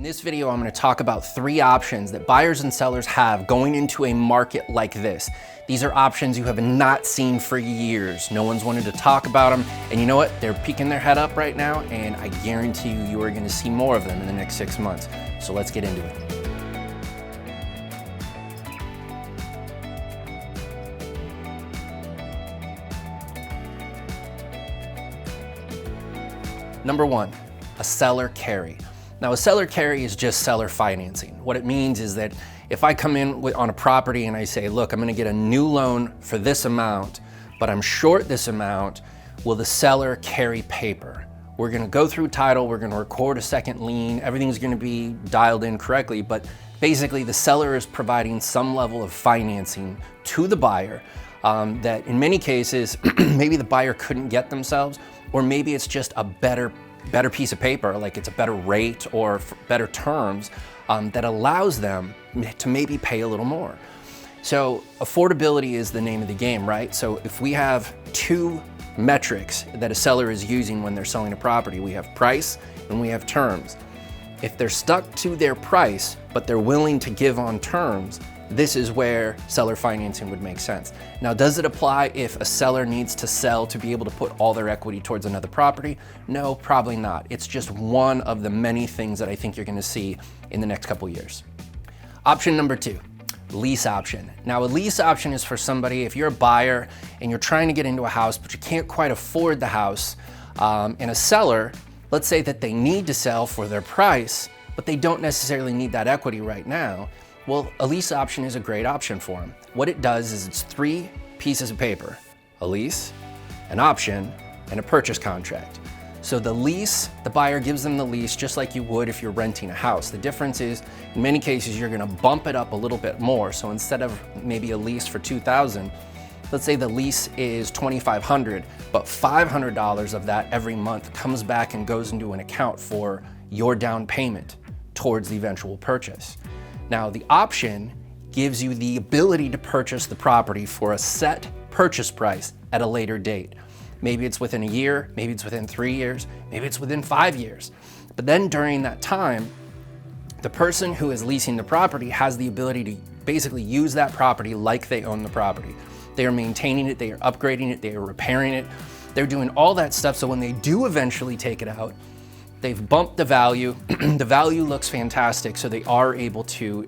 In this video, I'm going to talk about 3 options that buyers and sellers have going into a market like this. These are options you have not seen for years. No one's wanted to talk about them. And you know what? They're peeking their head up right now, and I guarantee you are going to see more of them in the next 6 months. So let's get into it. Number 1, a seller carry. Now, a seller carry is just seller financing. What it means is that if I come in on a property and I say, look, I'm gonna get a new loan for this amount, but I'm short this amount, will the seller carry paper? We're gonna go through title, we're gonna record a second lien, everything's gonna be dialed in correctly, but basically the seller is providing some level of financing to the buyer that in many cases, maybe the buyer couldn't get themselves, or maybe it's just a better piece of paper, like it's a better rate or better terms that allows them to maybe pay a little more. So affordability is the name of the game, right? So if we have 2 metrics that a seller is using when they're selling a property, we have price and we have terms. If they're stuck to their price, but they're willing to give on terms, this is where seller financing would make sense. Now, does it apply if a seller needs to sell to be able to put all their equity towards another property? No, probably not. It's just one of the many things that I think you're gonna see in the next couple years. Option number 2, lease option. Now, a lease option is for somebody, if you're a buyer and you're trying to get into a house, but you can't quite afford the house, and a seller, let's say that they need to sell for their price, but they don't necessarily need that equity right now. Well, a lease option is a great option for them. What it does is it's 3 pieces of paper: a lease, an option, and a purchase contract. So the lease, the buyer gives them the lease just like you would if you're renting a house. The difference is, in many cases, you're gonna bump it up a little bit more. So instead of maybe a lease for $2,000, let's say the lease is $2,500, but $500 of that every month comes back and goes into an account for your down payment towards the eventual purchase. Now, the option gives you the ability to purchase the property for a set purchase price at a later date. Maybe it's within a year, maybe it's within 3 years, maybe it's within 5 years. But then during that time, the person who is leasing the property has the ability to basically use that property like they own the property. They are maintaining it, they are upgrading it, they are repairing it. They're doing all that stuff so when they do eventually take it out, they've bumped the value, the value looks fantastic, so they are able to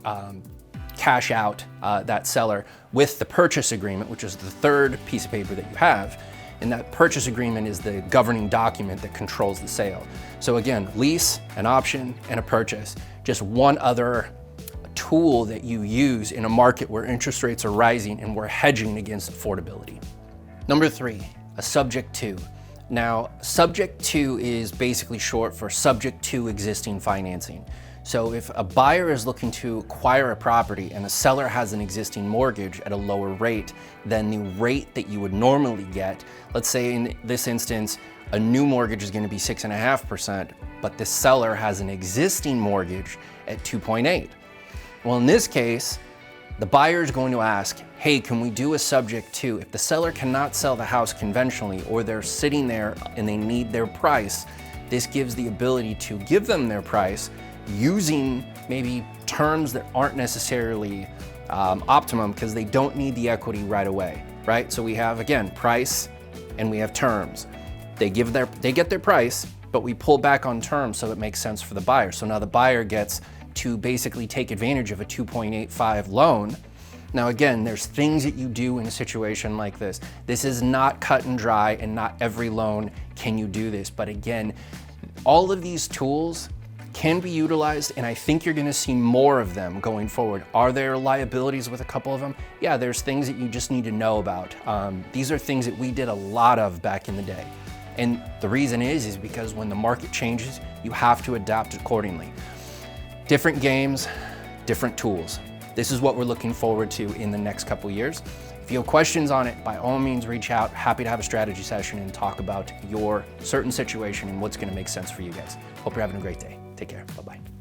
cash out that seller with the purchase agreement, which is the 3rd piece of paper that you have. And that purchase agreement is the governing document that controls the sale. So again, lease, an option, and a purchase. Just one other tool that you use in a market where interest rates are rising and we're hedging against affordability. Number 3, a subject to. Now, subject to is basically short for subject to existing financing. So if a buyer is looking to acquire a property and a seller has an existing mortgage at a lower rate than the rate that you would normally get, let's say in this instance, a new mortgage is going to be 6.5%, but the seller has an existing mortgage at 2.8. Well, in this case, the buyer is going to ask, hey, can we do a subject to? If the seller cannot sell the house conventionally or they're sitting there and they need their price, this gives the ability to give them their price using maybe terms that aren't necessarily optimum because they don't need the equity right away, right? So we have, again, price and we have terms. They get their price, but we pull back on terms so it makes sense for the buyer. So now the buyer gets to basically take advantage of a 2.85 loan. Now again, there's things that you do in a situation like this. This is not cut and dry and not every loan can you do this. But again, all of these tools can be utilized and I think you're gonna see more of them going forward. Are there liabilities with a couple of them? Yeah, there's things that you just need to know about. These are things that we did a lot of back in the day. And the reason is because when the market changes, you have to adapt accordingly. Different games, different tools. This is what we're looking forward to in the next couple years. If you have questions on it, by all means reach out. Happy to have a strategy session and talk about your certain situation and what's gonna make sense for you guys. Hope you're having a great day. Take care, bye-bye.